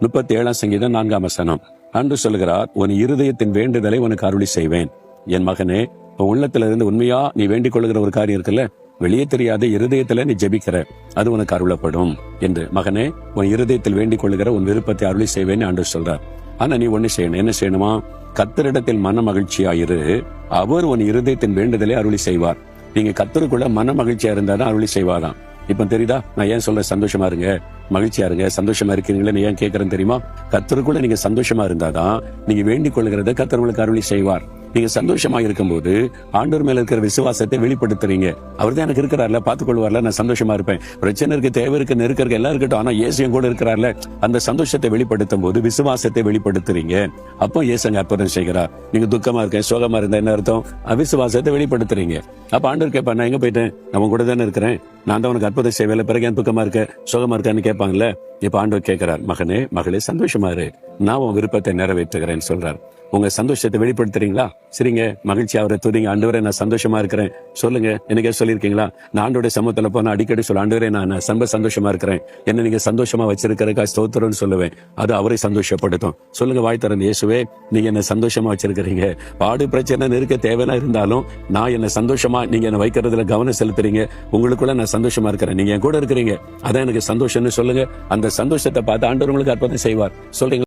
37 சங்கீதம் 4 அன்று சொல்கிறார், உன் இருதயத்தின் வேண்டுதலை உனக்கு அருளி செய்வேன். என் மகனே, உன் உள்ளத்துல இருந்து உண்மையா நீ வேண்டிக் கொள்கிற ஒரு காரியம் இருக்குல்ல, வெளியே தெரியாத இருதயத்துல நீ ஜெபிக்கிற, அது உனக்கு அருளப்படும் என்று. மகனே, உன் இருதயத்தில் வேண்டிக் கொள்கிற உன் விருப்பத்தை அருளி செய்வேன் ஆண்டு சொல்றார். ஆனா நீ ஒண்ணு செய்யணும். என்ன செய்யணுமா? கர்த்தரிடத்தில் மன மகிழ்ச்சியாயிரு, அவர் உன் இருதயத்தின் வேண்டுதலை அருளி செய்வார். நீங்க கர்த்தருக்குள்ள மன மகிழ்ச்சியா இருந்தாதான் அருளி செய்வாராம். இப்ப தெரியுதா நான் ஏன் சொல்ல? சந்தோஷமா இருங்க, மகிழ்ச்சியா இருங்க, சந்தோஷமா இருக்கிறீங்களே ஏன் கேட்கறேன் தெரியுமா? கர்த்தருக்குள்ள நீங்க சந்தோஷமா இருந்தாதான் நீங்க வேண்டிக் கொள்கிறத கர்த்தர் உங்களுக்கு அருளி செய்வார். நீங்க சந்தோஷமா இருக்கும்போது ஆண்டவர் மேல இருக்கிற விசுவாசத்தை வெளிப்படுத்துறீங்க. அவர் தான் எனக்கு இருக்கிறார்ல, பாத்துக்கொள்வார்ல, நான் சந்தோஷமா இருப்பேன். பிரச்சனை இருக்கு, தேவை இருக்கு, நெருக்க இருக்கு, எல்லாம் இருக்கட்டும், ஆனா இயேசு கூட இருக்கிறார்ல, அந்த சந்தோஷத்தை வெளிப்படுத்தும் போது விசுவாசத்தை வெளிப்படுத்துறீங்க. அப்போ இயேசுங்க அற்புதம் செய்கிறார். நீங்க துக்கமா இருக்கேன், சோகமா இருந்தா என்ன அர்த்தம்? அவிசுவாசத்தை வெளிப்படுத்துறீங்க. அப்ப ஆண்டவர் கேட்பா, நான் எங்க போயிட்டேன்? நான் கூட தானே இருக்கிறேன், நான் தான் உனக்கு அற்புதம் செய்வேன், பிறகு ஏன் துக்கமா இருக்க, சோகமா இருக்கான்னு கேட்பாங்கல்ல. இப்ப ஆண்டவர் கேட்கிறார், மகனே மகளே சந்தோஷமா இரு, நான் உன் விருப்பத்தை நிறைவேற்றுகிறேன்னு சொல்றார். உங்க சந்தோஷத்தை வெளிப்படுத்துறீங்களா? சரிங்க, மகிழ்ச்சி அவரை துதிங்க. ஆண்டவரே நான் சந்தோஷமா இருக்கிறேன் சொல்லுங்க. எனக்கே சொல்லியிருக்கீங்களா? நான் ஆண்டோடைய சமூகத்துல போனா அடிக்கடி சொல்ல, ஆண்டவரே நான் ரொம்ப சந்தோஷமா இருக்கிறேன், என்ன நீங்க சந்தோஷமா வச்சிருக்கிறதுக்கா ஸ்தோத்திரம்னு சொல்லுவேன். அது அவரை சந்தோஷப்படுத்தும். சொல்லுங்க வாய் திறந்து, இயேசுவே நீங்க என்ன சந்தோஷமா வச்சிருக்கிறீங்க. பாடு பிரச்சனை நெருக்க தேவையா இருந்தாலும் நான் என்ன சந்தோஷமா நீங்க என்ன வைக்கிறதுல கவனம் செலுத்துறீங்க. உங்களுக்குள்ள நான் சந்தோஷமா இருக்கிறேன், நீங்க என் கூட இருக்கிறீங்க, அதான் எனக்கு சந்தோஷம்னு சொல்லுங்க. அந்த சந்தோஷத்தை பார்த்து ஆண்டவர் உங்களுக்கு அற்புதம் செய்வார். சொல்றீங்க.